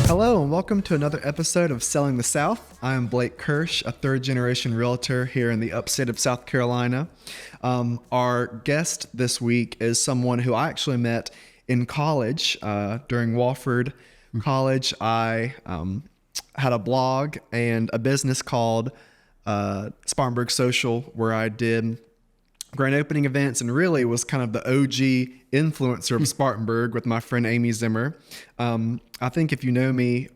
Hello and welcome to another episode of Selling the South. I am Blake Kirsch, a third-generation realtor here in the Upstate of South Carolina. Our guest this week is someone who I actually met in college. During Wofford College, I had a blog and a business called Spartanburg Social, where I did grand opening events and really was kind of the OG influencer of Spartanburg with my friend Amy Zimmer. I think if you know me,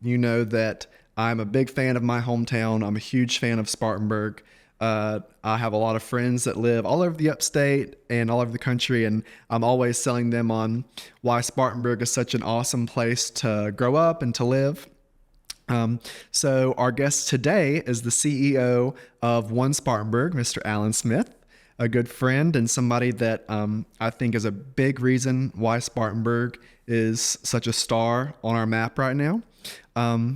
you know that I'm a big fan of my hometown. I'm a huge fan of Spartanburg. I have a lot of friends that live all over the upstate and all over the country, and I'm always selling them on why Spartanburg is such an awesome place to grow up and to live. So our guest today is the CEO of One Spartanburg, Mr. Alan Smith, a good friend and somebody that I think is a big reason why Spartanburg is such a star on our map right now.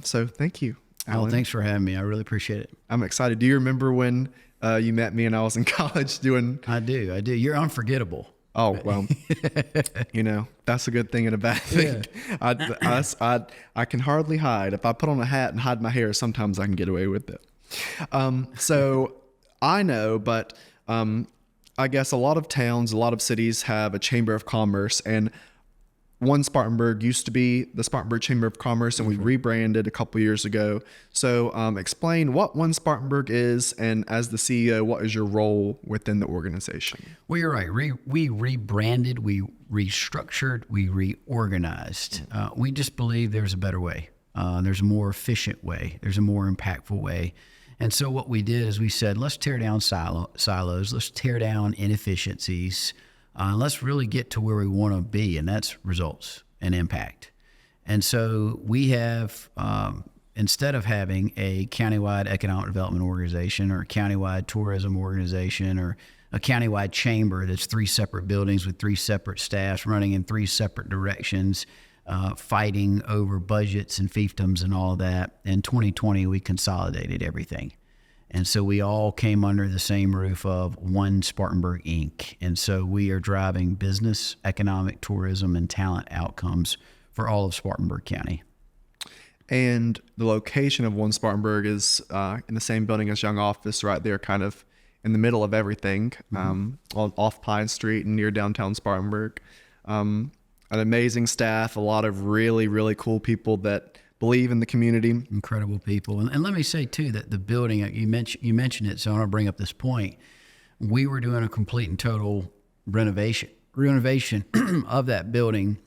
So thank you, Alan. Well, thanks for having me. I really appreciate it. I'm excited. Do you remember when you met me and I was in college doing... I do. You're unforgettable. Oh, well, that's a good thing and a bad thing. Yeah. I can hardly hide. If I put on a hat and hide my hair, sometimes I can get away with it. So I know, but I guess a lot of towns, a lot of cities have a chamber of commerce, and One Spartanburg used to be the Spartanburg Chamber of Commerce, and we rebranded a couple years ago. So explain what One Spartanburg is, and as the CEO, what is your role within the organization? Well, you're right. We rebranded, we restructured, we reorganized. We just believe there's a better way. There's a more efficient way. There's a more impactful way. And so what we did is we said, let's tear down silos. Let's tear down inefficiencies. Let's really get to where we want to be, and that's results and impact. And so we have, instead of having a countywide economic development organization or a countywide tourism organization or a countywide chamber that's 3 separate buildings with 3 separate staffs running in 3 separate directions, fighting over budgets and fiefdoms and all that. In 2020, we consolidated everything. And so we all came under the same roof of One Spartanburg Inc. And so we are driving business, economic, tourism, and talent outcomes for all of Spartanburg County. And the location of One Spartanburg is in the same building as Young Office, right there, kind of in the middle of everything, off Pine Street and near downtown Spartanburg. An amazing staff, a lot of really, really cool people that believe in the community. Incredible people. And let me say, too, that the building, you mentioned it, so I want to bring up this point. We were doing a complete and total renovation of that building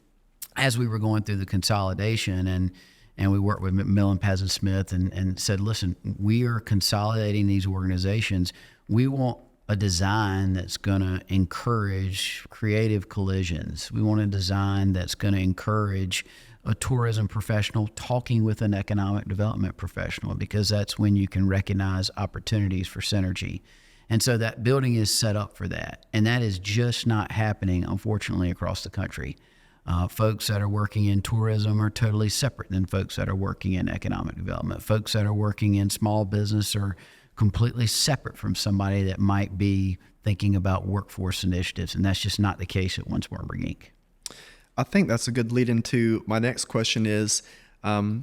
as we were going through the consolidation. And we worked with McMillan Pazin Smith and said, listen, we are consolidating these organizations. We want a design that's going to encourage creative collisions. We want a design that's going to encourage a tourism professional talking with an economic development professional, because that's when you can recognize opportunities for synergy. And so that building is set up for that. And that is just not happening, unfortunately, across the country. Folks that are working in tourism are totally separate than folks that are working in economic development. Folks that are working in small business are completely separate from somebody that might be thinking about workforce initiatives. And that's just not the case at One Spartanburg Inc. I think that's a good lead into my next question is, I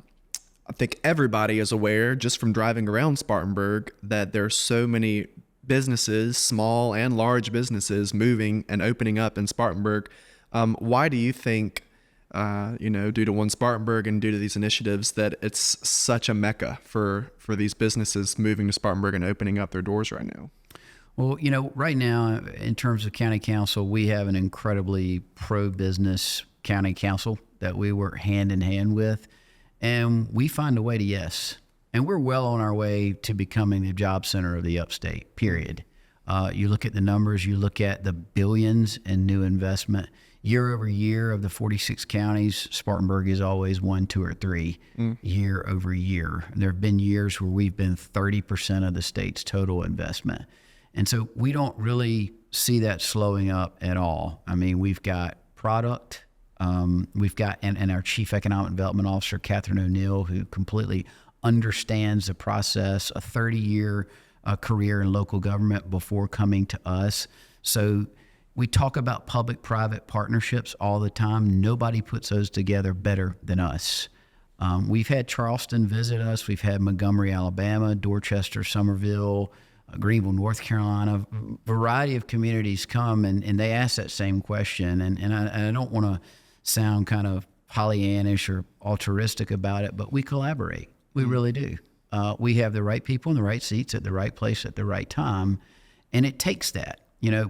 think everybody is aware just from driving around Spartanburg that there's so many businesses, small and large businesses, moving and opening up in Spartanburg. Why do you think, due to One Spartanburg and due to these initiatives, that it's such a mecca for these businesses moving to Spartanburg and opening up their doors right now? Well, right now, in terms of county council, we have an incredibly pro-business county council that we work hand in hand with, and we find a way to yes. And we're well on our way to becoming the job center of the upstate, period. You look at the numbers, you look at the billions in new investment. Year over year of the 46 counties, Spartanburg is always 1, 2, or 3 year over year. There have been years where we've been 30% of the state's total investment. And so we don't really see that slowing up at all. I mean, we've got product, we've got, and our Chief Economic Development Officer, Catherine O'Neill, who completely understands the process, a 30-year career in local government before coming to us. So We talk about public-private partnerships all the time. Nobody puts those together better than us. We've had Charleston visit us. We've had Montgomery, Alabama, Dorchester, Summerville, Greenville, North Carolina. Variety of communities come and they ask that same question. And I don't want to sound kind of Pollyannish or altruistic about it, but we collaborate. We really do. We have the right people in the right seats at the right place at the right time. And it takes that.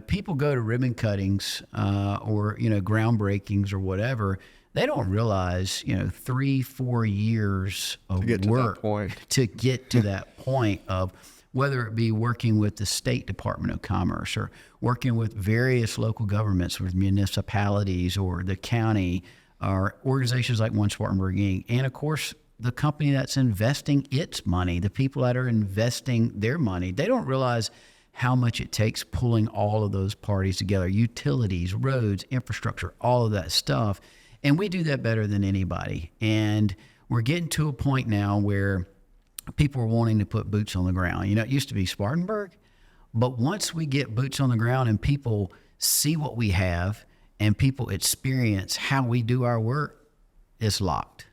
People go to ribbon cuttings or, groundbreakings or whatever. They don't realize, 3-4 years of work to get to that point of whether it be working with the State Department of Commerce or working with various local governments, with municipalities or the county or organizations like One Spartanburg Inc. And of course, the company that's investing its money, the people that are investing their money, they don't realize how much it takes pulling all of those parties together, utilities, roads, infrastructure, all of that stuff. And we do that better than anybody. And we're getting to a point now where people are wanting to put boots on the ground. It used to be Spartanburg, but once we get boots on the ground and people see what we have and people experience how we do our work, it's locked.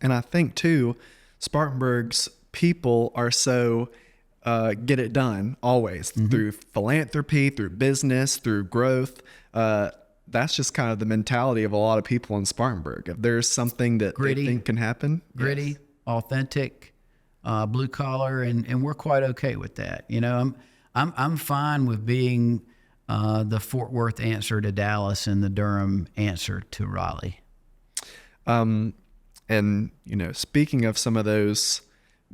And I think too, Spartanburg's people are so get it done always through philanthropy, through business, through growth. That's just kind of the mentality of a lot of people in Spartanburg. If there's something that Gritty, they think can happen, gritty, authentic, blue collar, and we're quite okay with that. I'm fine with being the Fort Worth answer to Dallas and the Durham answer to Raleigh. And speaking of some of those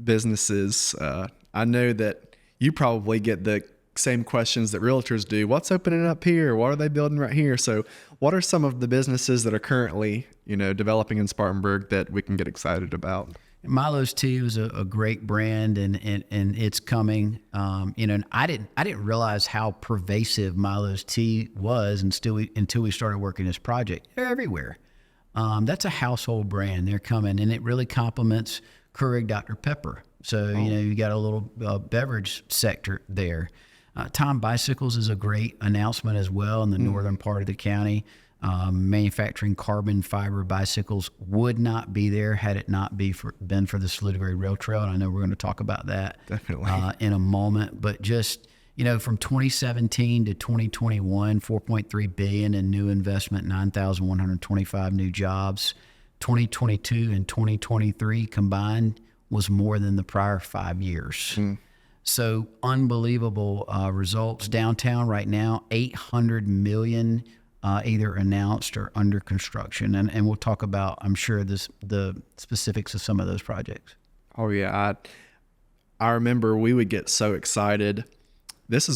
businesses, I know that you probably get the same questions that realtors do. What's opening up here? What are they building right here? So what are some of the businesses that are currently, developing in Spartanburg that we can get excited about? Milo's Tea was a great brand and it's coming. And I didn't realize how pervasive Milo's Tea was until we started working this project. They're everywhere. That's a household brand. They're coming, and it really complements Keurig Dr. Pepper. So, you got a little beverage sector there. Tom Bicycles is a great announcement as well in the northern part of the county. Manufacturing carbon fiber bicycles would not be there had it not been for the Saluda Grade Rail Trail. And I know we're going to talk about that in a moment. But just, from 2017 to 2021, $4.3 billion in new investment, 9,125 new jobs. 2022 and 2023 combined was more than the prior 5 years. So unbelievable results. Downtown right now, $800 million either announced or under construction. And we'll talk about, I'm sure, the specifics of some of those projects. Oh yeah. I remember we would get so excited. This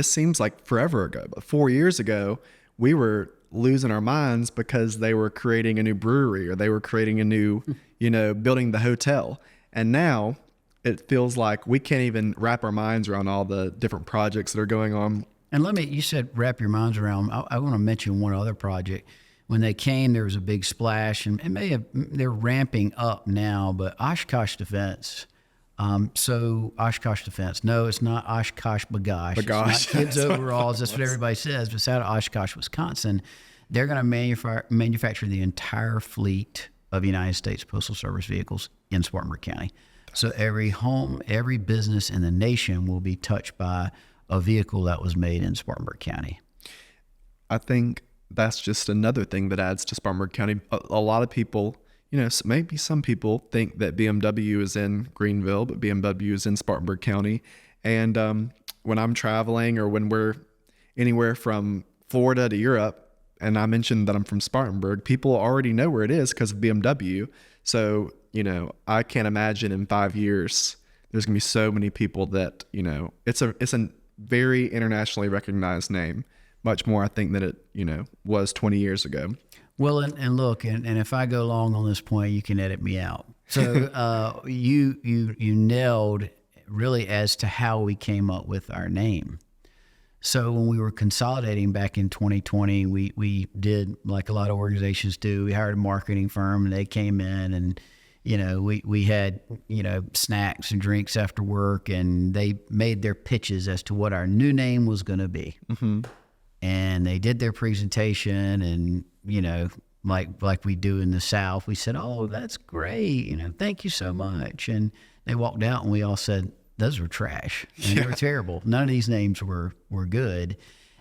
seems like forever ago, but 4 years ago, we were losing our minds because they were creating a new brewery or they were creating a new, building the hotel. And now it feels like we can't even wrap our minds around all the different projects that are going on. And you said wrap your minds around. I want to mention one other project. When they came, there was a big splash, and they're ramping up now, but Oshkosh Defense. So Oshkosh Defense. No, it's not Oshkosh Bagosh. It's not kids overalls. That's what everybody says. But it's out of Oshkosh, Wisconsin. They're going to manufacture the entire fleet of United States Postal Service vehicles in Spartanburg County. So every home, every business in the nation will be touched by a vehicle that was made in Spartanburg County. I think that's just another thing that adds to Spartanburg County. A lot of people, maybe some people think that BMW is in Greenville, but BMW is in Spartanburg County. And when I'm traveling or when we're anywhere from Florida to Europe, and I mentioned that I'm from Spartanburg, people already know where it is because of BMW. So, I can't imagine in 5 years, there's going to be so many people that, it's a very internationally recognized name, much more, I think, than it, was 20 years ago. Well, and look, and if I go long on this point, you can edit me out. So you nailed really as to how we came up with our name. So when we were consolidating back in 2020, we did like a lot of organizations do. We hired a marketing firm, and they came in, and we had snacks and drinks after work, and they made their pitches as to what our new name was going to be. and they did their presentation, and, you know, like we do in the South, we said, "Oh, that's great. You know, thank you so much." And they walked out, and we all said, "Those were trash. And they were terrible. None of these names were good."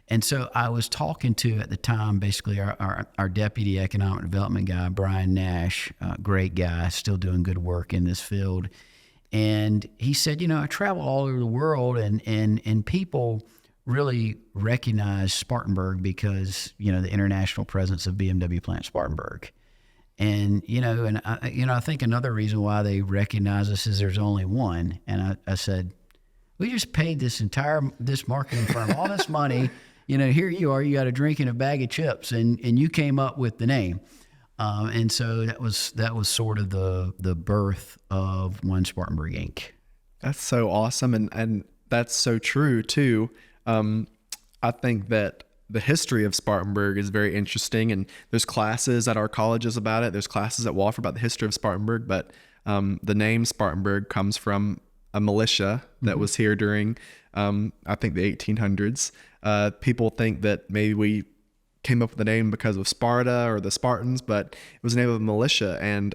And so I was talking to, at the time, basically our deputy economic development guy, Brian Nash, great guy, still doing good work in this field. And he said, "You know, I travel all over the world, and people really recognize Spartanburg because, you know, the international presence of BMW plant Spartanburg." And, you know, I think another reason why they recognize us is there's only one. And I said, "We just paid this marketing firm all this money. You know, here you are, you got a drink and a bag of chips, and you came up with the name." And so that was sort of the birth of One Spartanburg Inc. That's so awesome. And that's so true too. I think that the history of Spartanburg is very interesting, and there's classes at our colleges about it. There's classes at Wofford about the history of Spartanburg, but the name Spartanburg comes from a militia that was here during, I think, the 1800s. People think that maybe we came up with the name because of Sparta or the Spartans, but it was the name of a militia. And,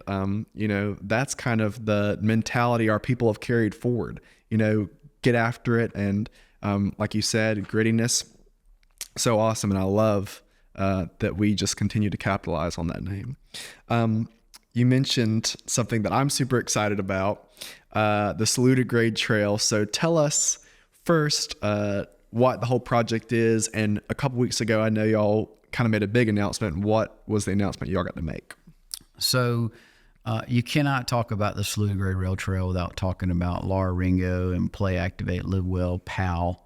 you know, that's kind of the mentality our people have carried forward, you know, get after it. And like you said, grittiness, so awesome. And I love that we just continue to capitalize on that name. You mentioned something that I'm super excited about, the Saluda Grade Trail. So tell us first what the whole project is. And a couple weeks ago, I know y'all kind of made a big announcement. What was the announcement y'all got to make? So you cannot talk about the Saluda Grade Rail Trail without talking about Laura Ringo and Play, Activate, Live Well, PAL.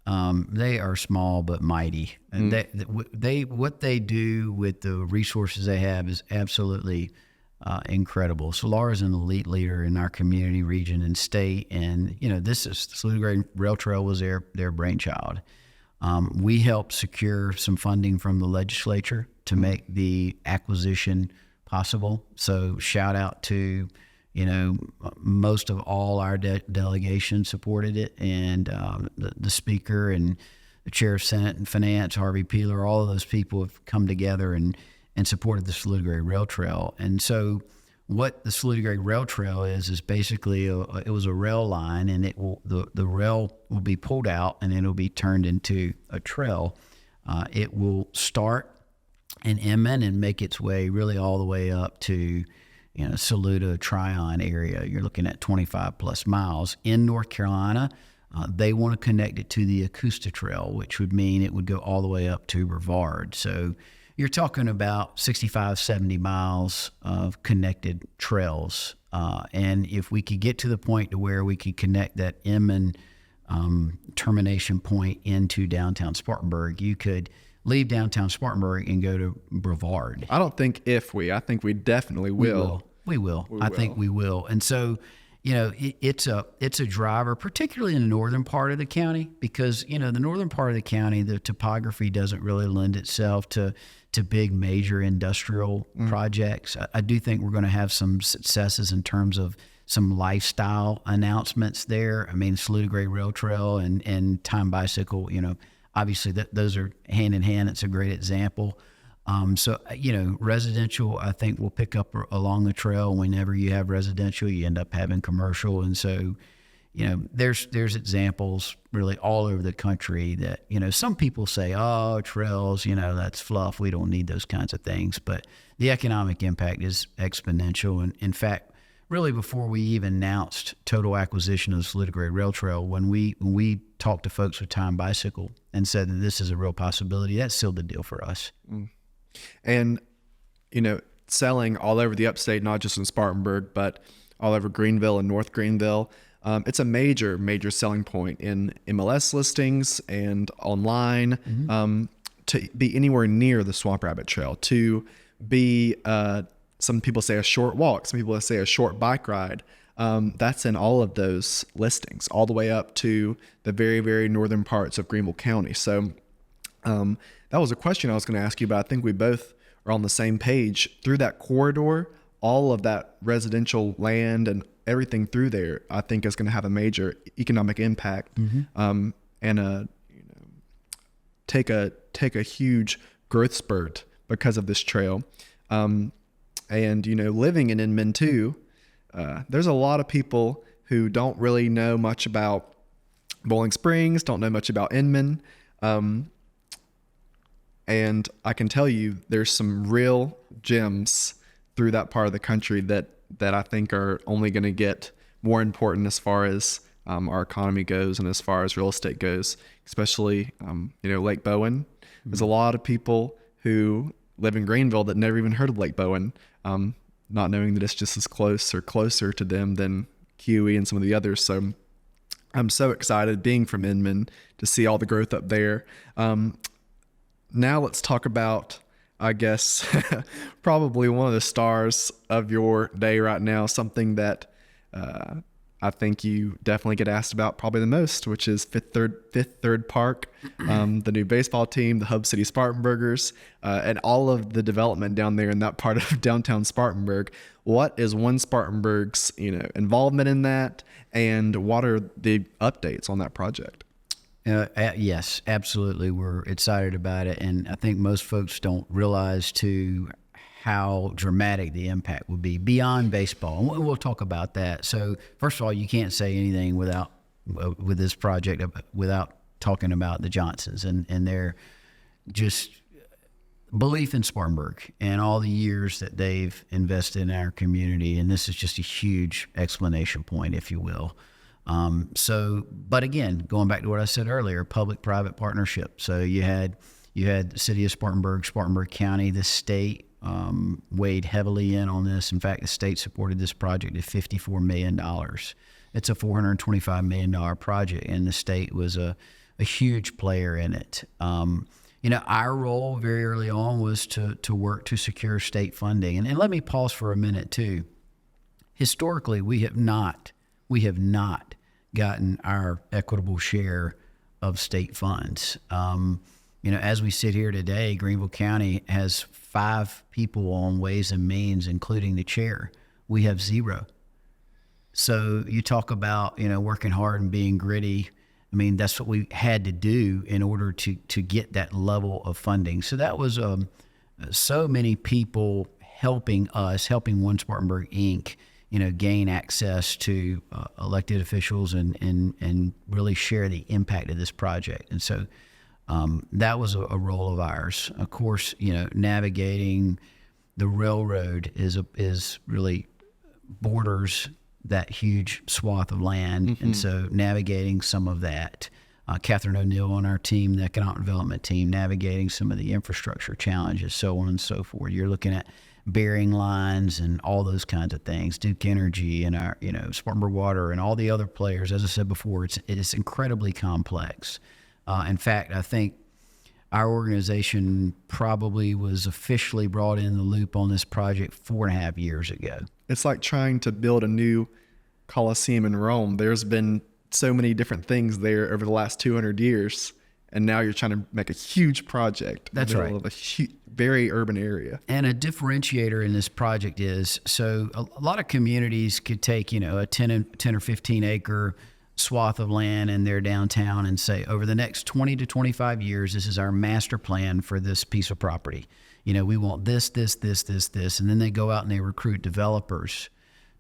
They are small but mighty. And what they do with the resources they have is absolutely incredible. So Laura's an elite leader in our community, region, and state. And, you know, this is the Saluda Grade Rail Trail was their brainchild. We helped secure some funding from the legislature to make the acquisition possible. So shout out to, you know, most of all our delegation supported it, and the speaker and the chair of Senate and Finance, Harvey Peeler, all of those people have come together and supported the Saluda Grade Rail Trail. And so what the Saluda Grade Rail Trail is basically it was a rail line, and the rail will be pulled out and it'll be turned into a trail. It will start in Inman and make its way really all the way up to, you know, Saluda, Tryon area. You're looking at 25 plus miles. In North Carolina, they want to connect it to the Augusta Trail, which would mean it would go all the way up to Brevard. So you're talking about 65, 70 miles of connected trails. And if we could get to the point to where we could connect that Inman termination point into downtown Spartanburg, you could leave downtown Spartanburg and go to Brevard. I don't think I think we definitely will. We will. I think we will. And so, you know, it's a driver, particularly in the northern part of the county, because, you know, the northern part of the county, the topography doesn't really lend itself to big major industrial projects. I do think we're going to have some successes in terms of some lifestyle announcements there. I mean, Saluda Grade Rail Trail and Time Bicycle, you know, obviously those are hand in hand. It's a great example. So, you know, residential, I think, will pick up along the trail. Whenever you have residential, you end up having commercial. And so, you know, there's examples really all over the country that, you know, some people say, oh, trails, you know, that's fluff. We don't need those kinds of things. But the economic impact is exponential. And in fact, really before we even announced total acquisition of the Saluda Grade Rail Trail, when we talked to folks with Time Bicycle and said that this is a real possibility, that sealed the deal for us. And, you know, selling all over the Upstate, not just in Spartanburg, but all over Greenville and North Greenville, it's a major, major selling point in MLS listings and online, to be anywhere near the Swamp Rabbit Trail, to be, some people say a short walk, some people say a short bike ride. That's in all of those listings, all the way up to the very, very northern parts of Greenville County. So that was a question I was going to ask you, but I think we both are on the same page. Through that corridor, all of that residential land and everything through there, I think is going to have a major economic impact, and take a huge growth spurt because of this trail. And living in Inman too, there's a lot of people who don't really know much about Bowling Springs, don't know much about Inman. And I can tell you there's some real gems through that part of the country that I think are only going to get more important as far as our economy goes and as far as real estate goes, especially, Lake Bowen. There's a lot of people who live in Greenville that never even heard of Lake Bowen, not knowing that it's just as close or closer to them than QE and some of the others. So I'm so excited being from Inman to see all the growth up there. Now let's talk about, I guess, probably one of the stars of your day right now, something that I think you definitely get asked about probably the most, which is Fifth Third Park, the new baseball team, the Hub City Spartanburgers, and all of the development down there in that part of downtown Spartanburg. What is One Spartanburg's involvement in that, and what are the updates on that project? Yes, absolutely. We're excited about it. And I think most folks don't realize too how dramatic the impact would be beyond baseball. And we'll talk about that. So first of all, you can't say anything with this project without talking about the Johnsons and their just belief in Spartanburg and all the years that they've invested in our community. And this is just a huge explanation point, if you will. But again, going back to what I said earlier, public-private partnership. So you had the city of Spartanburg, Spartanburg County, the state weighed heavily in on this. In fact, the state supported this project at $54 million. It's a $425 million project, and the state was a huge player in it. Our role very early on was to work to secure state funding. And let me pause for a minute too. Historically, we have not gotten our equitable share of state funds. As we sit here today, Greenville County has 5 people on Ways and Means, including the chair. We have 0. So you talk about, working hard and being gritty. I mean, that's what we had to do in order to get that level of funding. So that was so many people helping One Spartanburg Inc., gain access to elected officials and really share the impact of this project. And so that was a role of ours. Of course, navigating the railroad is really borders that huge swath of land. Mm-hmm. And so navigating some of that, Catherine O'Neill on our team, the economic development team, navigating some of the infrastructure challenges, so on and so forth. You're looking at bearing lines and all those kinds of things, Duke Energy and our, Spartanburg Water and all the other players. As I said before, it is incredibly complex. In fact, I think our organization probably was officially brought in the loop on this project 4.5 years ago. It's like trying to build a new Colosseum in Rome. There's been so many different things there over the last 200 years. And now you're trying to make a huge project. That's right. Of a very urban area. And a differentiator in this project is, so a lot of communities could take, a 10 or 15 acre swath of land in their downtown and say, over the next 20 to 25 years, this is our master plan for this piece of property. We want this. And then they go out and they recruit developers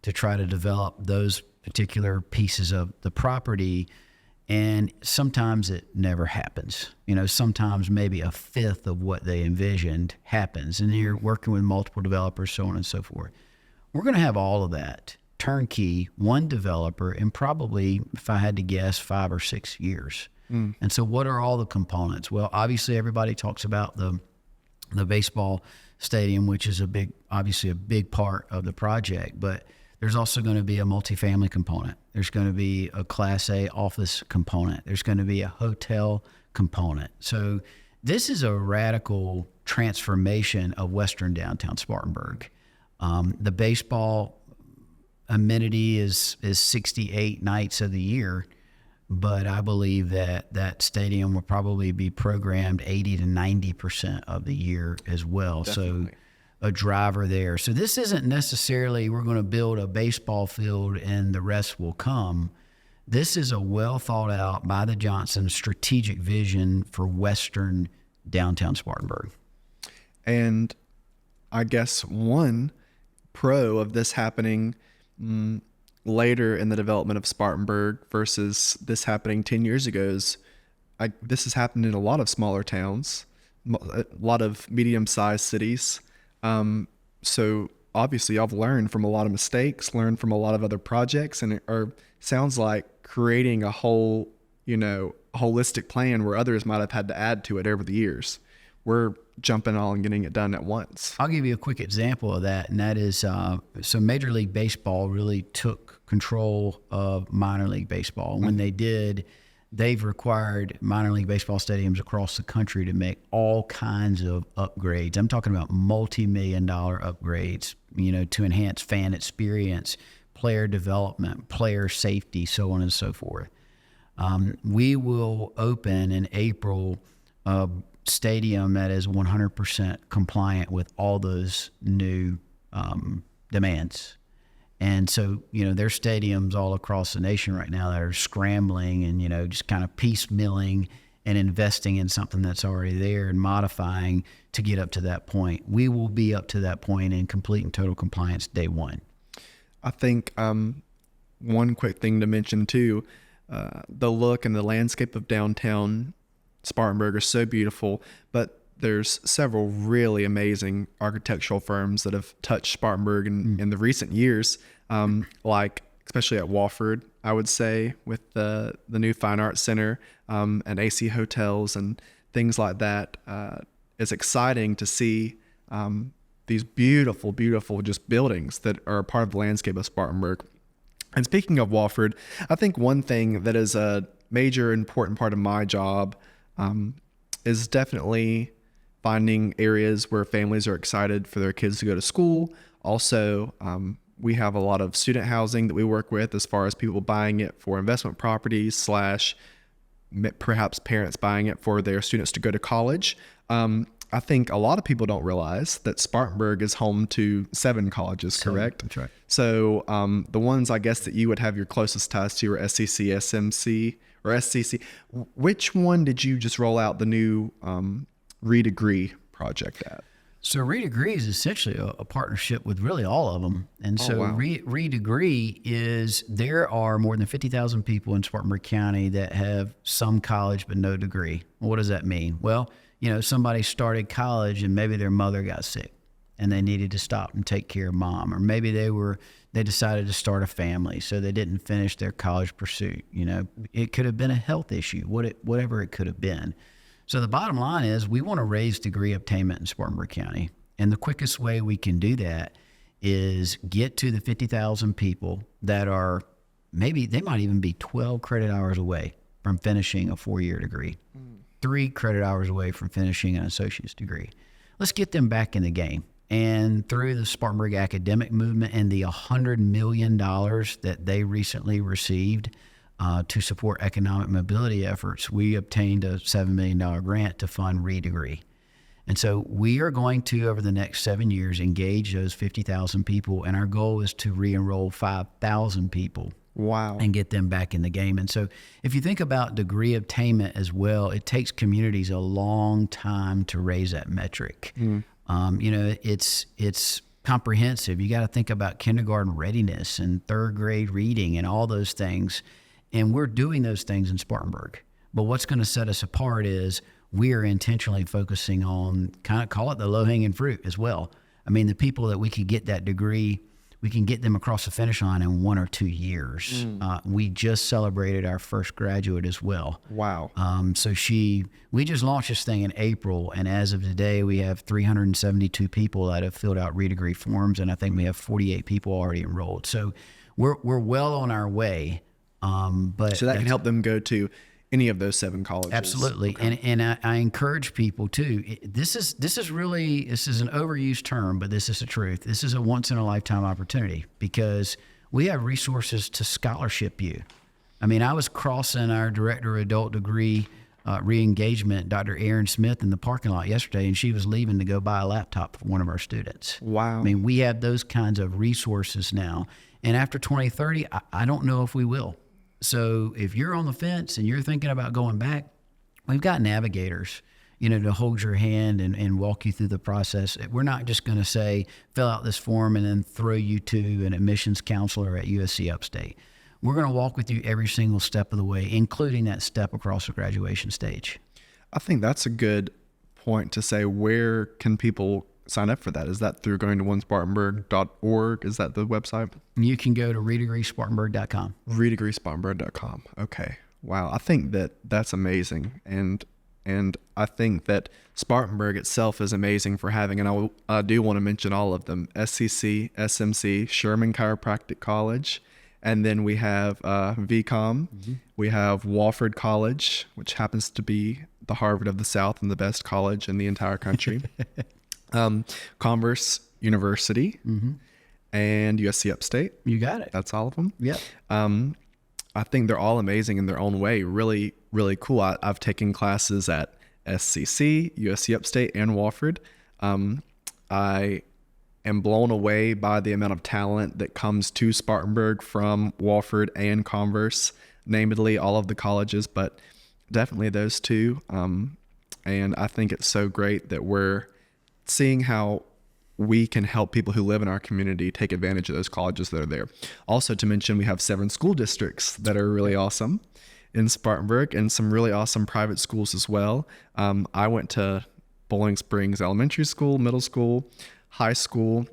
to try to develop those particular pieces of the property. And sometimes it never happens. Sometimes maybe a fifth of what they envisioned happens. And you're working with multiple developers, so on and so forth. We're going to have all of that turnkey, one developer, in probably, if I had to guess, 5 or 6 years. And so what are all the components? Well, obviously everybody talks about the baseball stadium, which is obviously a big part of the project, but there's also going to be a multifamily component. There's going to be a Class A office component. There's going to be a hotel component. So this is a radical transformation of Western downtown Spartanburg. The baseball amenity is 68 nights of the year, but I believe that stadium will probably be programmed 80 to 90% of the year as well. Definitely. So a driver there. So this isn't necessarily we're going to build a baseball field and the rest will come. This is a well thought out by the Johnsons strategic vision for Western downtown Spartanburg. And I guess one pro of this happening later in the development of Spartanburg versus this happening 10 years ago is this has happened in a lot of smaller towns, a lot of medium-sized cities. So obviously I've learned from a lot of mistakes, learned from a lot of other projects, and sounds like creating a whole, holistic plan where others might have had to add to it over the years. We're jumping on and getting it done at once. I'll give you a quick example of that, and that is so Major League Baseball really took control of minor league baseball. When they did, they've required minor league baseball stadiums across the country to make all kinds of upgrades. I'm talking about multi-million-dollar upgrades, to enhance fan experience, player development, player safety, so on and so forth. We will open in April a stadium that is 100% compliant with all those new demands. And so, there's stadiums all across the nation right now that are scrambling and, just kind of piecemealing and investing in something that's already there and modifying to get up to that point. We will be up to that point in complete and total compliance day one. I think one quick thing to mention too, the look and the landscape of downtown Spartanburg are so beautiful, but there's several really amazing architectural firms that have touched Spartanburg in the recent years, like especially at Wofford, I would say, with the new Fine Arts Center and AC Hotels and things like that. It's exciting to see these beautiful, beautiful just buildings that are a part of the landscape of Spartanburg. And speaking of Wofford, I think one thing that is a major important part of my job is definitely finding areas where families are excited for their kids to go to school. Also, we have a lot of student housing that we work with as far as people buying it for investment properties / perhaps parents buying it for their students to go to college. I think a lot of people don't realize that Spartanburg is home to 7 colleges, correct? That's right. So the ones I guess that you would have your closest ties to are SCC, SMC, or SCC. Which one did you just roll out the new Redegree project at? So Redegree is essentially a partnership with really all of them. And so wow. Redegree is, there are more than 50,000 people in Spartanburg County that have some college but no degree. What does that mean? Well, somebody started college and maybe their mother got sick and they needed to stop and take care of mom, or maybe they decided to start a family, so they didn't finish their college pursuit. It could have been a health issue, whatever it could have been. So the bottom line is we want to raise degree obtainment in Spartanburg County. And the quickest way we can do that is get to the 50,000 people that are, maybe they might even be 12 credit hours away from finishing a 4-year degree, 3 credit hours away from finishing an associate's degree. Let's get them back in the game. And through the Spartanburg academic movement and the $100 million that they recently received to support economic mobility efforts, we obtained a $7 million grant to fund Redegree. And so we are going to, over the next 7 years, engage those 50,000 people, and our goal is to re-enroll 5,000 people. Wow. And get them back in the game. And so if you think about degree obtainment as well, it takes communities a long time to raise that metric. It's comprehensive. You got to think about kindergarten readiness and 3rd grade reading and all those things. And we're doing those things in Spartanburg. But what's going to set us apart is we are intentionally focusing on, kind of call it the low-hanging fruit as well. I mean, the people that we could get that degree, we can get them across the finish line in 1 or 2 years. We just celebrated our first graduate as well. Wow. We just launched this thing in April, and as of today, we have 372 people that have filled out Redegree forms, and I think we have 48 people already enrolled. So we're well on our way. But so that can help them go to any of those 7 colleges. Absolutely. Okay. And I encourage people too. This is an overused term, but this is the truth. This is a once in a lifetime opportunity because we have resources to scholarship you. I mean, I was crossing our director of adult degree re-engagement, Dr. Erin Smith, in the parking lot yesterday, and she was leaving to go buy a laptop for one of our students. Wow. I mean, we have those kinds of resources now. And after 2030, I don't know if we will. So if you're on the fence and you're thinking about going back, we've got navigators, to hold your hand and walk you through the process. We're not just going to say, fill out this form and then throw you to an admissions counselor at USC Upstate. We're going to walk with you every single step of the way, including that step across the graduation stage. I think that's a good point to say, where can people sign up for that? Is that through going to onespartanburg.org? Is that the website? You can go to redegreespartanburg.com. Redegreespartanburg.com. Okay. Wow. I think that's amazing. And I think that Spartanburg itself is amazing for having, and I do want to mention all of them: SCC, SMC, Sherman Chiropractic College, and then we have VCOM. Mm-hmm. We have Wofford College, which happens to be the Harvard of the South and the best college in the entire country. Converse University, mm-hmm. and USC Upstate. You got it. That's all of them. Yeah. I think they're all amazing in their own way. Really, really cool. I've taken classes at SCC, USC Upstate, and Wofford. I am blown away by the amount of talent that comes to Spartanburg from Wofford and Converse, namely all of the colleges, but definitely those two. And I think it's so great that we're seeing how we can help people who live in our community take advantage of those colleges that are there. Also, to mention, we have 7 school districts that are really awesome in Spartanburg, and some really awesome private schools as well. I went to Bowling Springs Elementary School, middle school, high school,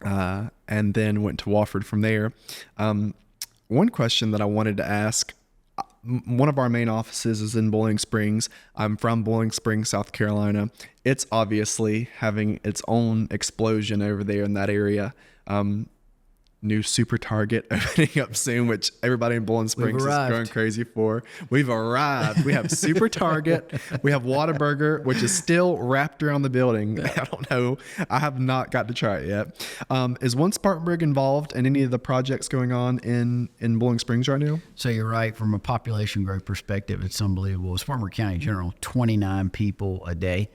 and then went to Wofford from there. One question that I wanted to ask, one of our main offices is in Bowling Springs. I'm from Bowling Springs, South Carolina. It's obviously having its own explosion over there in that area. New Super Target opening up soon, which everybody in Bowling Springs is going crazy for. We've arrived. We have Super Target. We have Whataburger, which is still wrapped around the building. I don't know. I have not got to try it yet. Is One Spartanburg involved in any of the projects going on in Bowling Springs right now? So you're right. From a population growth perspective, it's unbelievable. Spartanburg County in general, 29 people a day.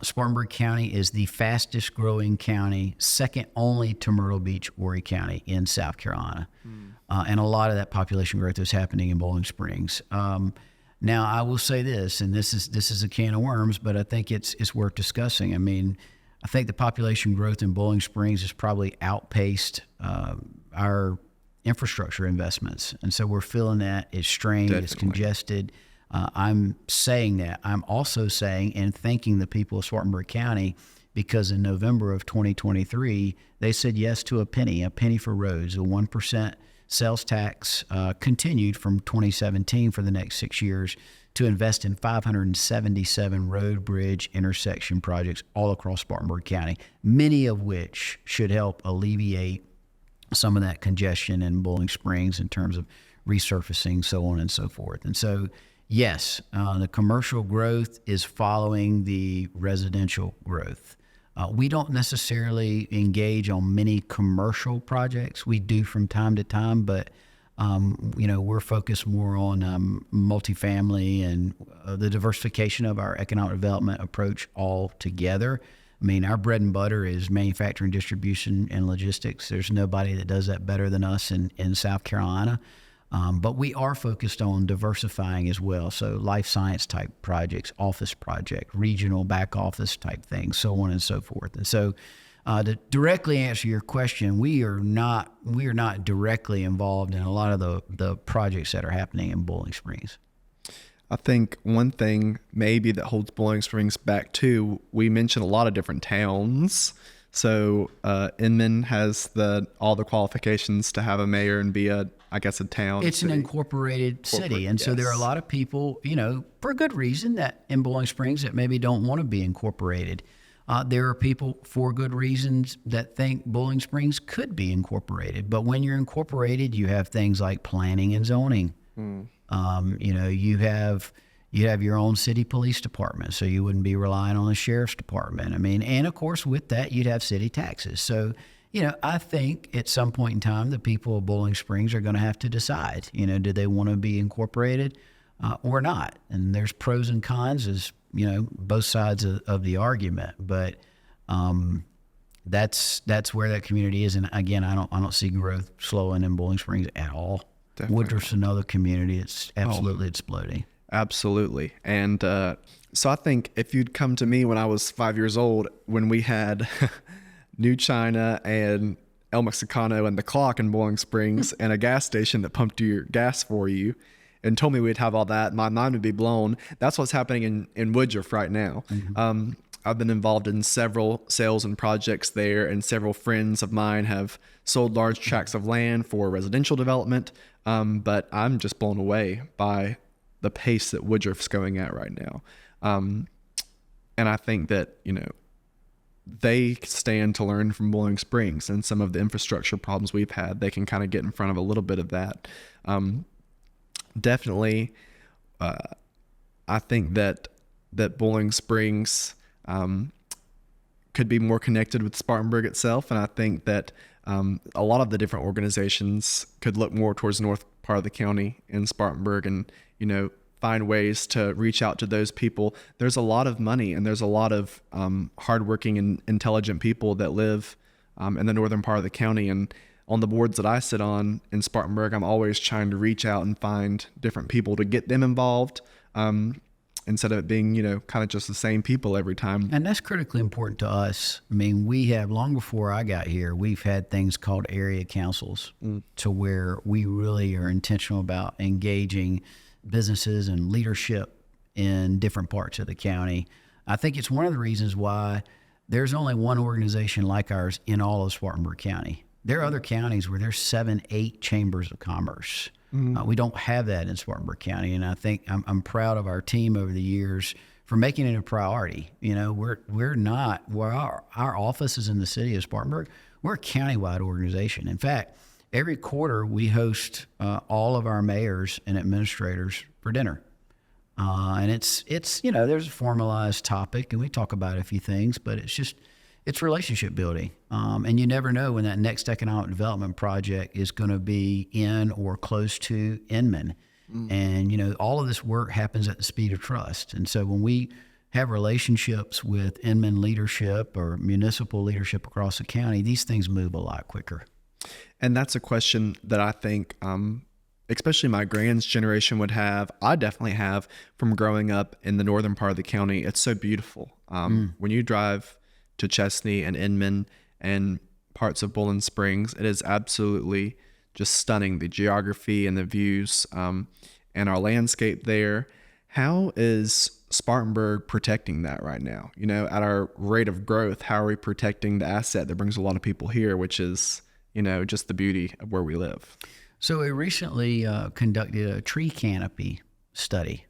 Spartanburg County is the fastest growing county, second only to Myrtle Beach, Horry County in South Carolina. And a lot of that population growth is happening in Bowling Springs. Now, I will say this, and this is a can of worms, but I think it's worth discussing. I mean, I think the population growth in Bowling Springs has probably outpaced our infrastructure investments. And so we're feeling that it's strained, Definitely. It's congested. I'm saying that. I'm also saying and thanking the people of Spartanburg County, because in November of 2023, they said yes to a penny for roads. A 1% sales tax continued from 2017 for the next 6 years to invest in 577 road, bridge, intersection projects all across Spartanburg County, many of which should help alleviate some of that congestion in Bowling Springs in terms of resurfacing, so on and so forth. And so, yes, the commercial growth is following the residential growth. We don't necessarily engage on many commercial projects. We do from time to time, but we're focused more on multifamily and the diversification of our economic development approach altogether. I mean, our bread and butter is manufacturing, distribution, and logistics. There's nobody that does that better than us in South Carolina. But we are focused on diversifying as well. So life science type projects, office project, regional back office type things, so on and so forth. And so to directly answer your question, we are not directly involved in a lot of the projects that are happening in Bowling Springs. I think one thing maybe that holds Bowling Springs back too, we mentioned a lot of different towns. So Inman has all the qualifications to have a mayor and be a town. It's an incorporated city. And so there are a lot of people, for good reason, that in Bowling Springs that maybe don't want to be incorporated. There are people for good reasons that think Bowling Springs could be incorporated. But when you're incorporated, you have things like planning and zoning. You have your own city police department, so you wouldn't be relying on the sheriff's department. I mean, and of course with that, you'd have city taxes. So, I think at some point in time, the people of Bowling Springs are going to have to decide, do they want to be incorporated or not? And there's pros and cons, as, both sides of the argument. But that's where that community is. And again, I don't see growth slowing in Bowling Springs at all. Woodruff's another community. It's absolutely exploding. Absolutely. And so I think if you'd come to me when I was 5 years old, when we had New China and El Mexicano and the Clock in Boiling Springs and a gas station that pumped your gas for you and told me we'd have all that, my mind would be blown. That's what's happening in Woodruff right now. I've been involved in several sales and projects there, and several friends of mine have sold large tracts of land for residential development. But I'm just blown away by the pace that Woodruff's going at right now. And I think that, they stand to learn from Boiling Springs and some of the infrastructure problems we've had. They can kind of get in front of a little bit of that. Definitely, I think that Boiling Springs could be more connected with Spartanburg itself, and I think that a lot of the different organizations could look more towards the north part of the county in Spartanburg and, find ways to reach out to those people. There's a lot of money and there's a lot of hardworking and intelligent people that live in the northern part of the county. And on the boards that I sit on in Spartanburg, I'm always trying to reach out and find different people to get them involved instead of it being, kind of just the same people every time. And that's critically important to us. I mean, we have, long before I got here, we've had things called area councils to where we really are intentional about engaging businesses and leadership in different parts of the county. I think it's one of the reasons why there's only one organization like ours in all of Spartanburg County. There are other counties where there's 7, 8 chambers of commerce. We don't have that in Spartanburg County, and I think I'm proud of our team over the years for making it a priority. Our office is in the city of Spartanburg. We're a countywide organization. In fact, every quarter we host all of our mayors and administrators for dinner. And it's there's a formalized topic and we talk about a few things, but it's relationship building. And you never know when that next economic development project is going to be in or close to Inman. And, all of this work happens at the speed of trust. And so when we have relationships with Inman leadership or municipal leadership across the county, these things move a lot quicker. And that's a question that I think, especially my grand's generation would have. I definitely have from growing up in the northern part of the county. It's so beautiful. When you drive to Chesney and Inman and parts of Boiling Springs, it is absolutely just stunning. The geography and the views and our landscape there. How is Spartanburg protecting that right now? At our rate of growth, how are we protecting the asset that brings a lot of people here, which is just the beauty of where we live? So we recently conducted a tree canopy study,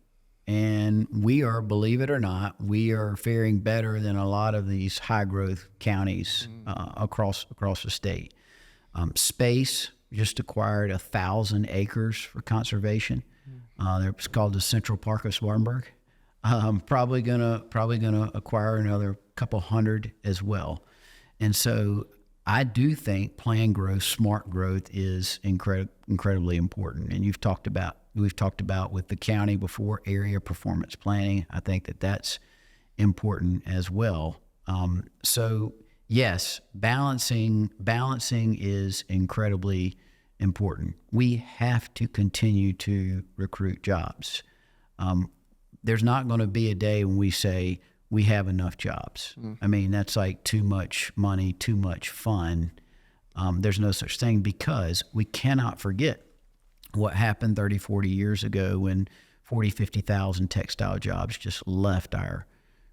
and we are, believe it or not, we are faring better than a lot of these high growth counties across the state. Space just acquired 1,000 acres for conservation. It's called the Central Park of Spartanburg. Probably gonna acquire another couple hundred as well, and so I do think planned growth, smart growth is incredibly important. And we've talked about with the county before, area performance planning. I think that's important as well. So yes, balancing is incredibly important. We have to continue to recruit jobs. There's not going to be a day when we say we have enough jobs. I mean, that's like too much money, too much fun. There's no such thing, because we cannot forget what happened 30, 40 years ago when 40, 50,000 textile jobs just left our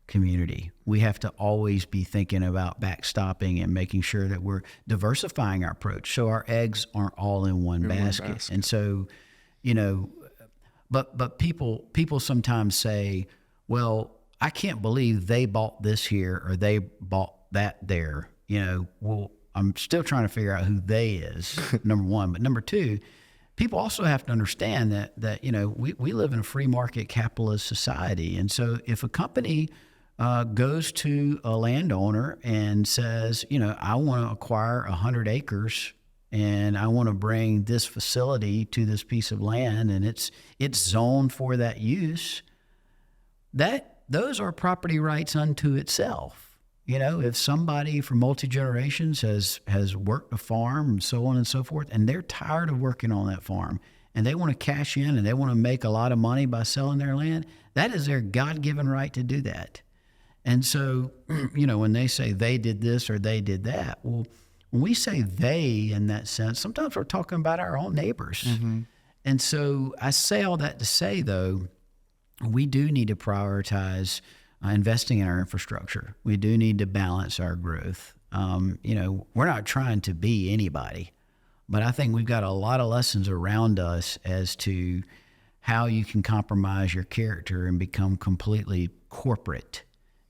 community. We have to always be thinking about backstopping and making sure that we're diversifying our approach so our eggs aren't all in one basket. And so, but people sometimes say, well, I can't believe they bought this here or they bought that there. Well, I'm still trying to figure out who they is, number one. But number two, people also have to understand that we live in a free market capitalist society. And so if a company goes to a landowner and says, I want to acquire 100 acres and I want to bring this facility to this piece of land and it's zoned for that use, those are property rights unto itself. If somebody for multi-generations has worked a farm and so on and so forth, and they're tired of working on that farm and they want to cash in and they want to make a lot of money by selling their land, that is their God-given right to do that. And so, when they say they did this or they did that, well, when we say they in that sense, sometimes we're talking about our own neighbors. Mm-hmm. And so I say all that to say, though, we do need to prioritize investing in our infrastructure. We do need to balance our growth. We're not trying to be anybody, but I think we've got a lot of lessons around us as to how you can compromise your character and become completely corporate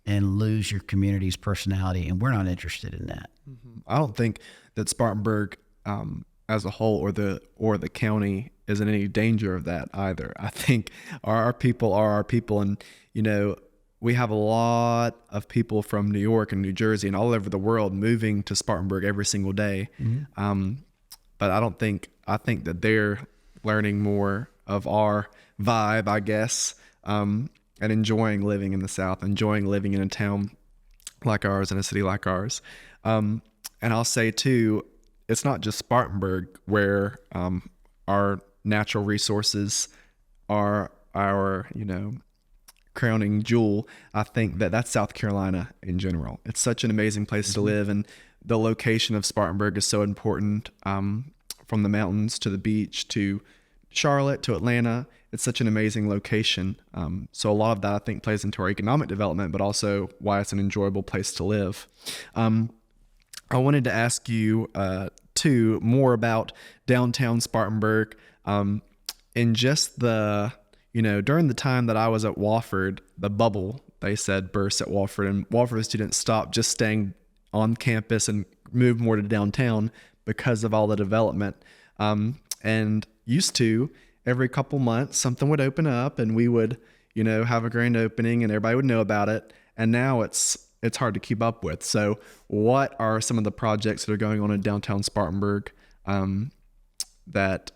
and lose your community's personality, and we're not interested in that. Mm-hmm. I don't think that Spartanburg as a whole or the county is in any danger of that either. I think our people are our people, and we have a lot of people from New York and New Jersey and all over the world moving to Spartanburg every single day. Mm-hmm. But I think that they're learning more of our vibe, I guess, and enjoying living in the South, enjoying living in a town like ours, in a city like ours. And I'll say too, it's not just Spartanburg where our natural resources are our, crowning jewel. I think that that's South Carolina in general. It's such an amazing place to live, and the location of Spartanburg is so important, from the mountains to the beach to Charlotte to Atlanta. It's such an amazing location. So a lot of that, I think, plays into our economic development, but also why it's an enjoyable place to live. I wanted to ask you, too, more about downtown Spartanburg, and just during the time that I was at Wofford, the bubble, they said, burst at Wofford, and Wofford students stopped just staying on campus and moved more to downtown because of all the development. And used to, every couple months, something would open up and we would, have a grand opening and everybody would know about it. And now it's hard to keep up with. So what are some of the projects that are going on in downtown Spartanburg that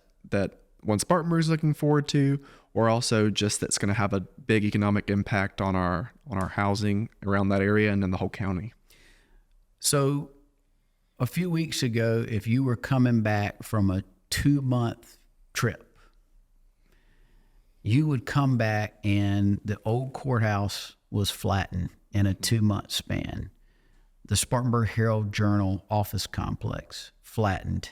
One Spartanburg is looking forward to, or also just that's going to have a big economic impact on our housing around that area and in the whole county? So a few weeks ago, if you were coming back from a 2-month trip, you would come back and the old courthouse was flattened in a 2-month span. The Spartanburg Herald-Journal office complex flattened,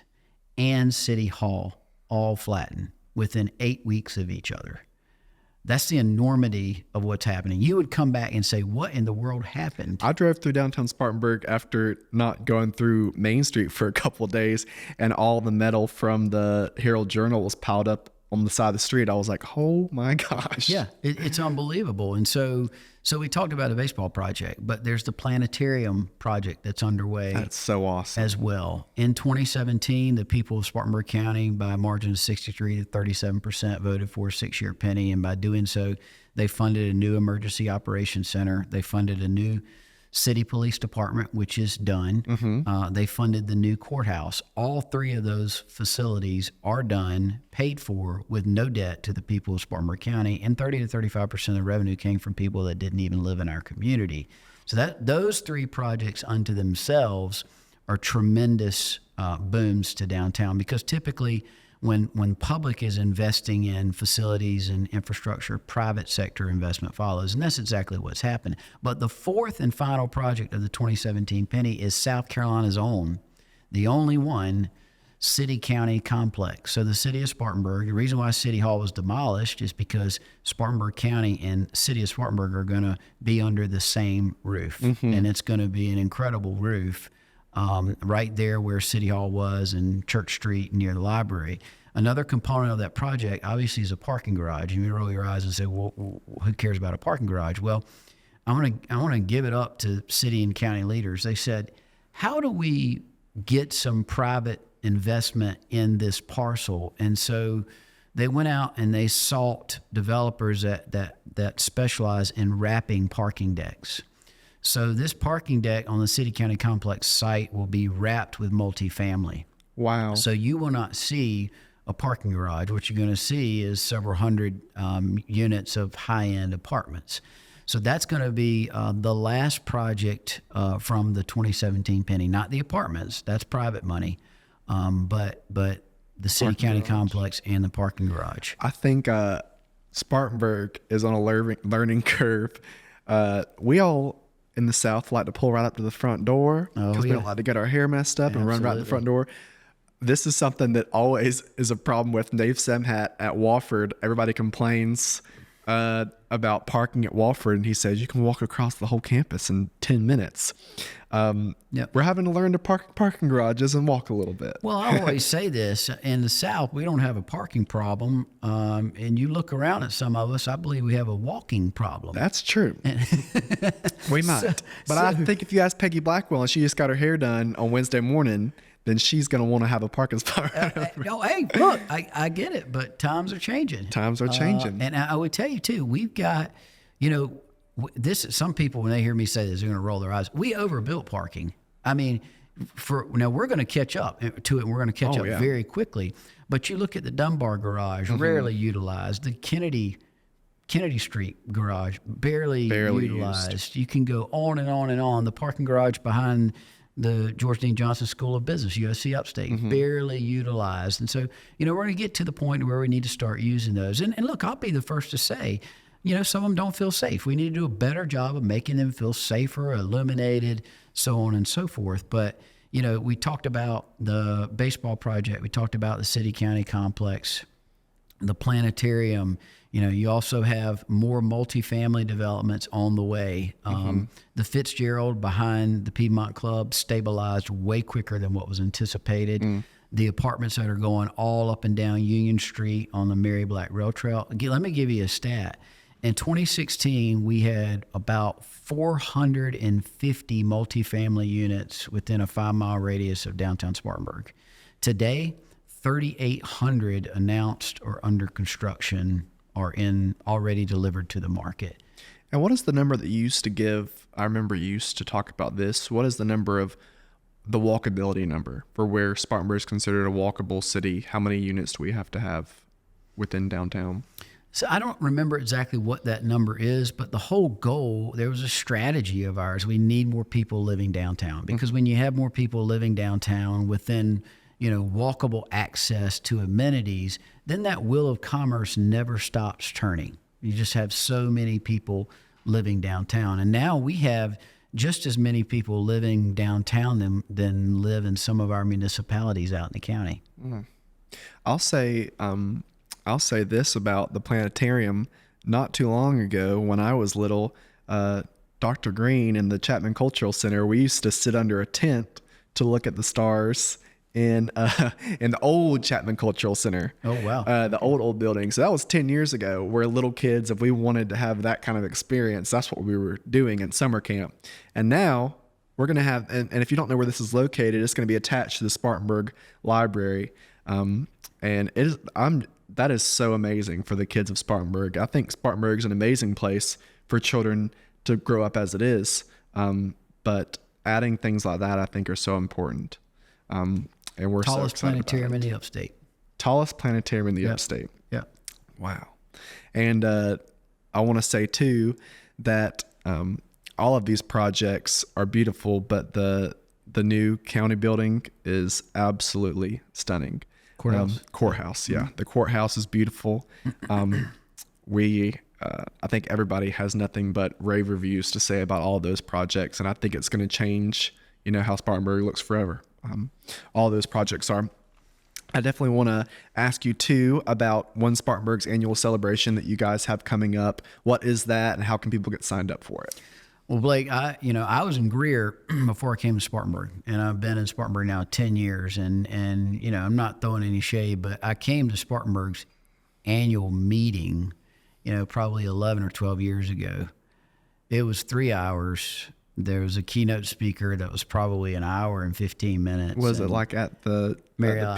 and City Hall all flattened within 8 weeks of each other. That's the enormity of what's happening. You would come back and say, what in the world happened? I drove through downtown Spartanburg after not going through Main Street for a couple of days, and all the metal from the Herald-Journal was piled up on the side of the street. I was like, oh my gosh. Yeah, it's unbelievable. And so we talked about a baseball project, but there's the planetarium project that's underway. That's so awesome. As well. In 2017, the people of Spartanburg County, by a margin of 63 to 37%, voted for a 6-year penny. And by doing so, they funded a new emergency operations center. They funded a new city police department, which is done. Mm-hmm. They funded the new courthouse. All 3 of those facilities are done, paid for, with no debt to the people of Spartanburg County, and 30 to 35% of the revenue came from people that didn't even live in our community. So those 3 projects unto themselves are tremendous booms to downtown, because typically when public is investing in facilities and infrastructure, private sector investment follows, and that's exactly what's happened. But the 4th and final project of the 2017 penny is South Carolina's own, the only one, city-county complex. So the city of Spartanburg, the reason why City Hall was demolished is because Spartanburg County and city of Spartanburg are going to be under the same roof, and it's going to be an incredible roof. Right there where City Hall was and Church Street near the library. Another component of that project obviously is a parking garage. And you roll your eyes and say, well, who cares about a parking garage? Well, I want to give it up to city and county leaders. They said, how do we get some private investment in this parcel? And so they went out and they sought developers that specialize in wrapping parking decks. So this parking deck on the city-county complex site will be wrapped with multifamily. Wow. So you will not see a parking garage. What you're going to see is several hundred units of high-end apartments. So that's going to be the last project from the 2017 penny, not the apartments. That's private money. But the city county complex and the parking garage. I think Spartanburg is on a learning curve. We all in the South like to pull right up to the front door because we don't like to get our hair messed up and run right to the front door. This is something that always is a problem with Dave Semhat at Wofford. Everybody complains about parking at Wofford, and he says you can walk across the whole campus in 10 minutes. We're having to learn to park parking garages and walk a little bit. Well, I always say this, in the South, we don't have a parking problem. And you look around at some of us, I believe we have a walking problem. That's true. We might. But I think if you ask Peggy Blackwell and she just got her hair done on Wednesday morning, then she's going to want to have a parking spot. Hey, look, I get it, but times are changing. Times are changing. And I would tell you, too, we've got, some people, when they hear me say this, they're going to roll their eyes. We overbuilt parking. I mean, now we're going to catch up to it, and we're going to catch up very quickly. But you look at the Dunbar garage, rarely utilized. The Kennedy Street garage, barely utilized. Used. You can go on and on and on. The parking garage behind the George Dean Johnson School of Business, USC Upstate, barely utilized. And so, we're going to get to the point where we need to start using those. And look, I'll be the first to say, some of them don't feel safe. We need to do a better job of making them feel safer, illuminated, so on and so forth. But, we talked about the baseball project. We talked about the city-county complex, the planetarium. You also have more multifamily developments on the way. The Fitzgerald behind the Piedmont Club stabilized way quicker than what was anticipated. The apartments that are going all up and down Union Street on the Mary Black Rail Trail. Let me give you a stat. In 2016, we had about 450 multifamily units within a 5-mile radius of downtown Spartanburg. Today, 3,800 announced or under construction are already delivered to the market. And what is the number that you used to give? I remember you used to talk about this. What is the number of the walkability number for where Spartanburg is considered a walkable city? How many units do we have to have within downtown? So I don't remember exactly what that number is, but the whole goal, there was a strategy of ours. We need more people living downtown because when you have more people living downtown within walkable access to amenities, then that wheel of commerce never stops turning. You just have so many people living downtown. And now we have just as many people living downtown than live in some of our municipalities out in the county. I'll say this about the planetarium. Not too long ago, when I was little, Dr. Green in the Chapman Cultural Center, we used to sit under a tent to look at the stars in the old Chapman Cultural Center. Oh, wow. The old building. So that was 10 years ago, where little kids, if we wanted to have that kind of experience, that's what we were doing in summer camp. And now we're going to have, and if you don't know where this is located, it's going to be attached to the Spartanburg Library. And that is so amazing for the kids of Spartanburg. I think Spartanburg is an amazing place for children to grow up as it is. But adding things like that, I think, are so important. And we're tallest so excited planetarium about it. In the upstate. Tallest planetarium in the upstate. Yeah. Wow. And I want to say too that all of these projects are beautiful, but the new county building is absolutely stunning. Courthouse. Yeah. The courthouse is beautiful. I think everybody has nothing but rave reviews to say about all those projects, and I think it's going to change, how Spartanburg looks forever. All those projects are. I definitely want to ask you too about One Spartanburg's annual celebration that you guys have coming up. What is that, and how can people get signed up for it? Well, Blake, I was in Greer before I came to Spartanburg, and I've been in Spartanburg now 10 years. And I'm not throwing any shade, but I came to Spartanburg's annual meeting, probably 11 or 12 years ago. It was 3 hours. There was a keynote speaker that was probably an hour and 15 minutes. Was it like at the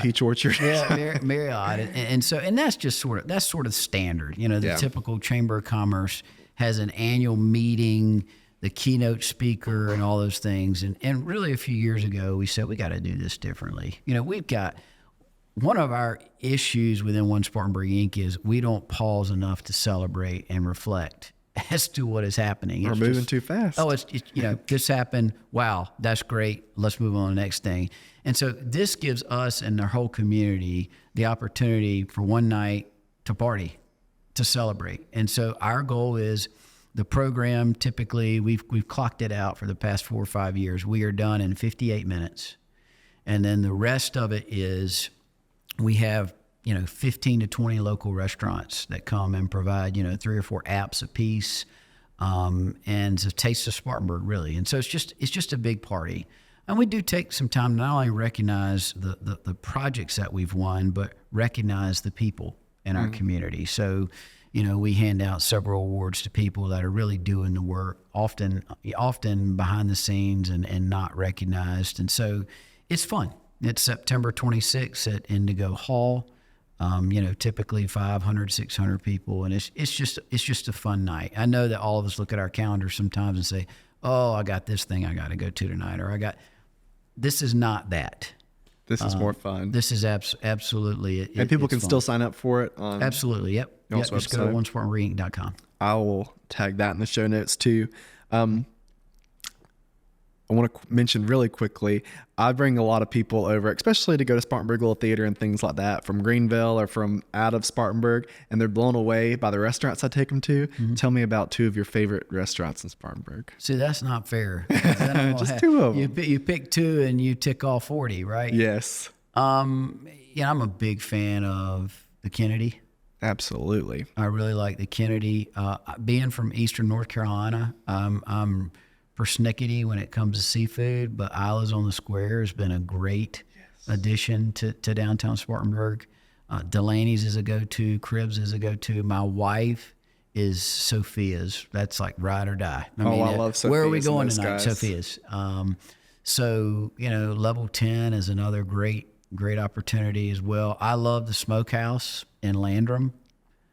Peach Orchard? Yeah, Marriott. And that's just sort of standard. The typical Chamber of Commerce has an annual meeting, the keynote speaker, and all those things. And really a few years ago, we said, we got to do this differently. We've got one of our issues within One Spartanburg Inc. is we don't pause enough to celebrate and reflect as to what is happening. We're moving too fast. Oh, it's this happened. Wow, that's great. Let's move on to the next thing. And so this gives us and the whole community the opportunity for one night to party, to celebrate. And so our goal is the program. Typically, we've clocked it out for the past 4 or 5 years. We are done in 58 minutes, and then the rest of it is we have 15 to 20 local restaurants that come and provide 3 or 4 apps a piece, and it's a taste of Spartanburg, really. And so it's just a big party. And we do take some time to not only recognize the projects that we've won, but recognize the people in our community. So, we hand out several awards to people that are really doing the work, often behind the scenes and not recognized. And so it's fun. It's September 26th at Indigo Hall. Typically 500, 600 people, and it's just a fun night. I know that all of us look at our calendars sometimes and say, "Oh, I got this thing I got to go to tonight," or This is not that. This is more fun. This is absolutely it. And people can still sign up for it on absolutely. Yep. Just go to onespartanburginc.com. I will tag that in the show notes too. I want to mention really quickly, I bring a lot of people over, especially to go to Spartanburg Little Theater and things like that, from Greenville or from out of Spartanburg, and they're blown away by the restaurants I take them to. Tell me about 2 of your favorite restaurants in Spartanburg. See, that's not fair. Just 2 of them. You pick 2 and you tick all 40, right? Yes. I'm a big fan of the Kennedy. Absolutely. I really like the Kennedy. Being from Eastern North Carolina, I'm persnickety when it comes to seafood, but Isla's on the Square has been a great addition to downtown Spartanburg. Delaney's is a go-to. Cribs is a go-to. My wife is Sophia's. That's like ride or die. I love Sophia's. Where are we going tonight? Guys. Sophia's. So, Level 10 is another great opportunity as well. I love the Smokehouse in Landrum.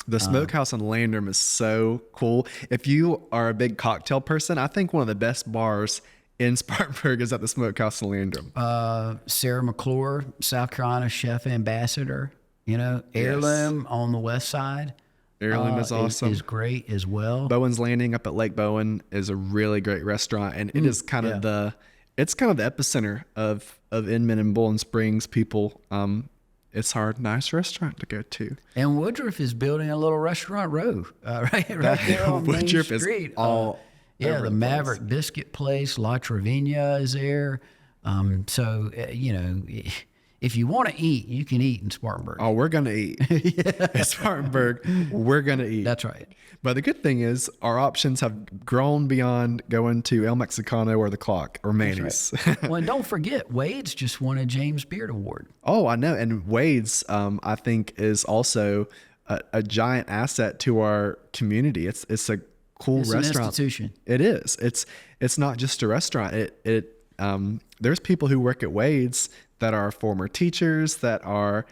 The Smokehouse in Landrum is so cool. If you are a big cocktail person, I think one of the best bars in Spartanburg is at the Smokehouse in Landrum. Sarah McClure, South Carolina chef ambassador, Heirloom on the west side. Heirloom is awesome. Is great as well. Bowen's Landing up at Lake Bowen is a really great restaurant, and it is kind of the epicenter of Inman and Bowling Springs people. It's our nice restaurant to go to. And Woodruff is building a little restaurant row right there on Woodruff Main Street. Is all over the Maverick Biscuit Place, La Trevina is there. So if you want to eat, you can eat in Spartanburg. Oh, we're going to eat. In Spartanburg, we're going to eat. That's right. But the good thing is our options have grown beyond going to El Mexicano or The Clock or Manny's. Right. Well, and don't forget, Wade's just won a James Beard Award. Oh, I know. And Wade's, I think, is also a giant asset to our community. It's a cool restaurant. It's an institution. It is. It's not just a restaurant. There's people who work at Wade's that are former teachers, that are,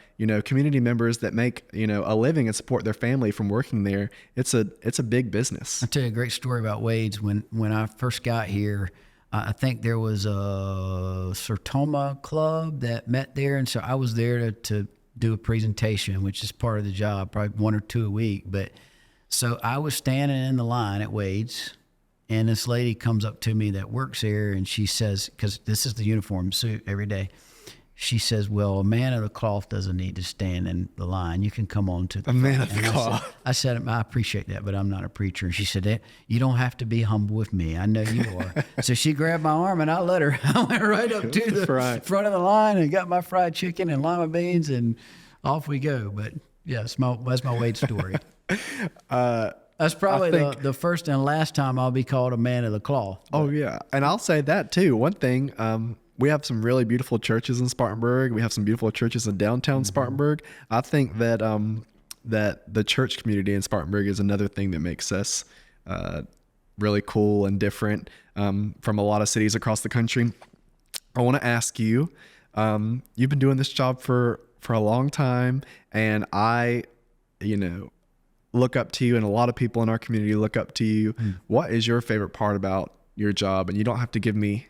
community members that make, a living and support their family from working there. It's a big business. I'll tell you a great story about Wade's. When I first got here, I think there was a Sertoma club that met there. And so I was there to do a presentation, which is part of the job, probably 1 or 2 a week. But so I was standing in the line at Wade's, and this lady comes up to me that works here, and she says, because this is the uniform suit every day, she says, "Well, a man of the cloth doesn't need to stand in the line. You can come on to the man of the cloth." I said, "I appreciate that, but I'm not a preacher." And she said, "You don't have to be humble with me. I know you are." So she grabbed my arm, and I let her. I went right up to the front of the line and got my fried chicken and lima beans, and off we go. But yeah, that's my Wade story. That's probably the first and last time I'll be called a man of the cloth. But. Oh, yeah. And I'll say that, too. One thing, we have some really beautiful churches in Spartanburg. We have some beautiful churches in downtown Spartanburg. I think that that the church community in Spartanburg is another thing that makes us really cool and different from a lot of cities across the country. I want to ask you, you've been doing this job for a long time, and I, look up to you, and a lot of people in our community look up to you. What is your favorite part about your job? And you don't have to give me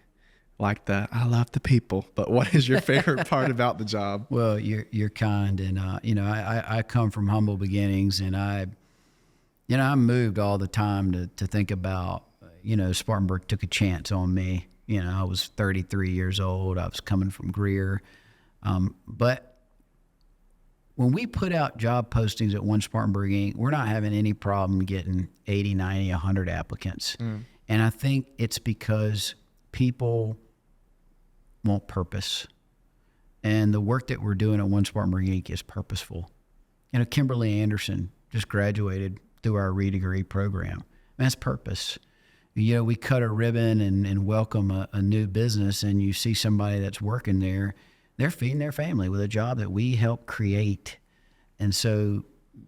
like that. I love the people, but what is your favorite part about the job? Well, you're kind, and I come from humble beginnings, and I'm moved all the time to think about, Spartanburg took a chance on me. I was 33 years old. I was coming from Greer. But when we put out job postings at One Spartanburg Inc., we're not having any problem getting 80, 90, 100 applicants. And I think it's because people want purpose. And the work that we're doing at One Spartanburg Inc. is purposeful. Kimberly Anderson just graduated through our re-degree program. That's purpose. We cut a ribbon and welcome a new business, and you see somebody that's working there, they're feeding their family with a job that we help create. And so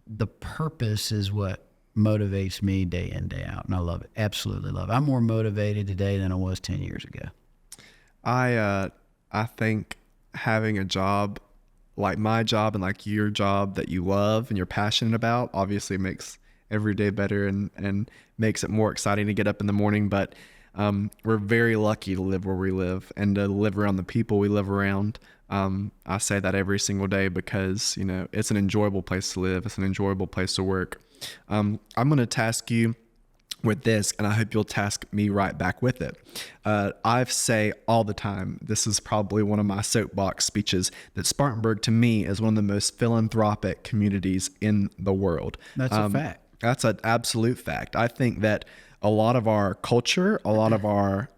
the purpose is what motivates me day in, day out. And I love it. Absolutely love it. I'm more motivated today than I was 10 years ago. I think having a job like my job and like your job that you love and you're passionate about obviously makes every day better and makes it more exciting to get up in the morning. But we're very lucky to live where we live and to live around the people we live around. I say that every single day because, it's an enjoyable place to live. It's an enjoyable place to work. I'm going to task you with this, and I hope you'll task me right back with it. I say all the time, this is probably one of my soapbox speeches, that Spartanburg to me is one of the most philanthropic communities in the world. That's a fact. That's an absolute fact. I think that a lot of our culture, a lot of our,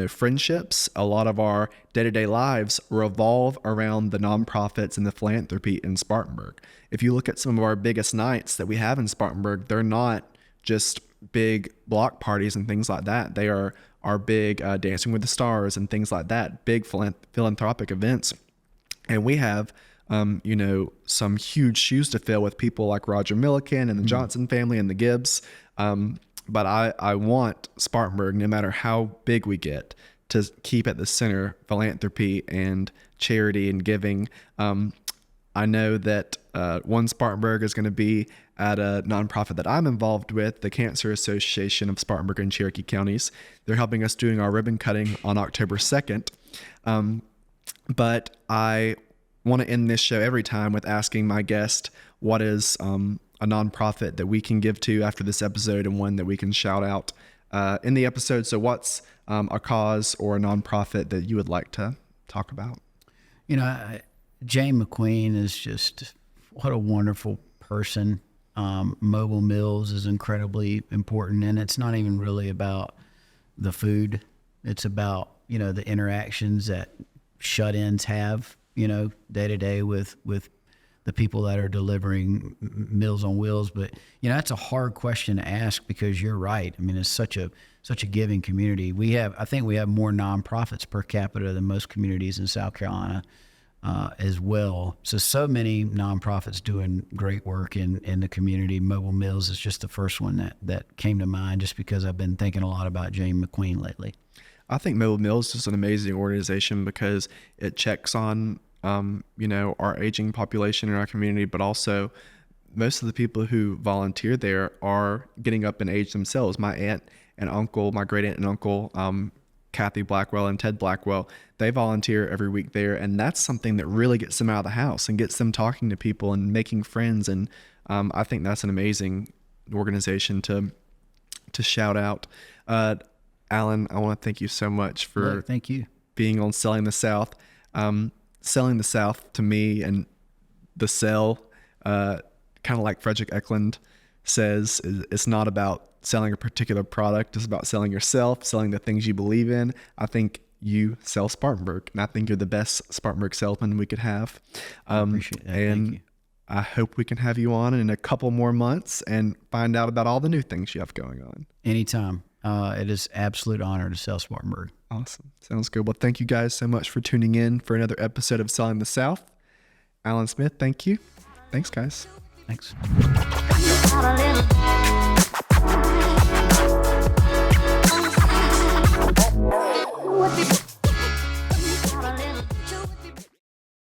friendships, a lot of our day-to-day lives revolve around the nonprofits and the philanthropy in Spartanburg. If you look at some of our biggest nights that we have in Spartanburg, they're not just big block parties and things like that. They are our big Dancing with the Stars and things like that, big philanthropic events. And we have, some huge shoes to fill with people like Roger Milliken and the Johnson family and the Gibbs. But I want Spartanburg, no matter how big we get, to keep at the center philanthropy and charity and giving. I know that One Spartanburg is going to be at a nonprofit that I'm involved with, the Cancer Association of Spartanburg and Cherokee Counties. They're helping us doing our ribbon cutting on October 2nd. But I want to end this show every time with asking my guest what is a nonprofit that we can give to after this episode and one that we can shout out in the episode. So what's a cause or a nonprofit that you would like to talk about? Jane McQueen is just, what a wonderful person. Mobile Mills is incredibly important, and it's not even really about the food. It's about, the interactions that shut-ins have, day to day with the people that are delivering Meals on Wheels. But, that's a hard question to ask because you're right. I mean, it's such a giving community. I think we have more nonprofits per capita than most communities in South Carolina as well. So many nonprofits doing great work in the community. Mobile Mills is just the first one that came to mind just because I've been thinking a lot about Jane McQueen lately. I think Mobile Mills is an amazing organization because it checks on our aging population in our community, but also most of the people who volunteer there are getting up in age themselves. My aunt and uncle, my great aunt and uncle, Kathy Blackwell and Ted Blackwell, they volunteer every week there. And that's something that really gets them out of the house and gets them talking to people and making friends. And I think that's an amazing organization to shout out. Alan, I want to thank you so much for thank you being on Selling the South. Selling the South to me and the sell, kind of like Frederick Eklund says, it's not about selling a particular product. It's about selling yourself, selling the things you believe in. I think you sell Spartanburg, and I think you're the best Spartanburg salesman we could have. I appreciate that. And thank you. I hope we can have you on in a couple more months and find out about all the new things you have going on. Anytime. It is an absolute honor to sell Spartanburg. Awesome. Sounds good. Well, thank you guys so much for tuning in for another episode of Selling the South. Alan Smith, thank you. Thanks, guys. Thanks.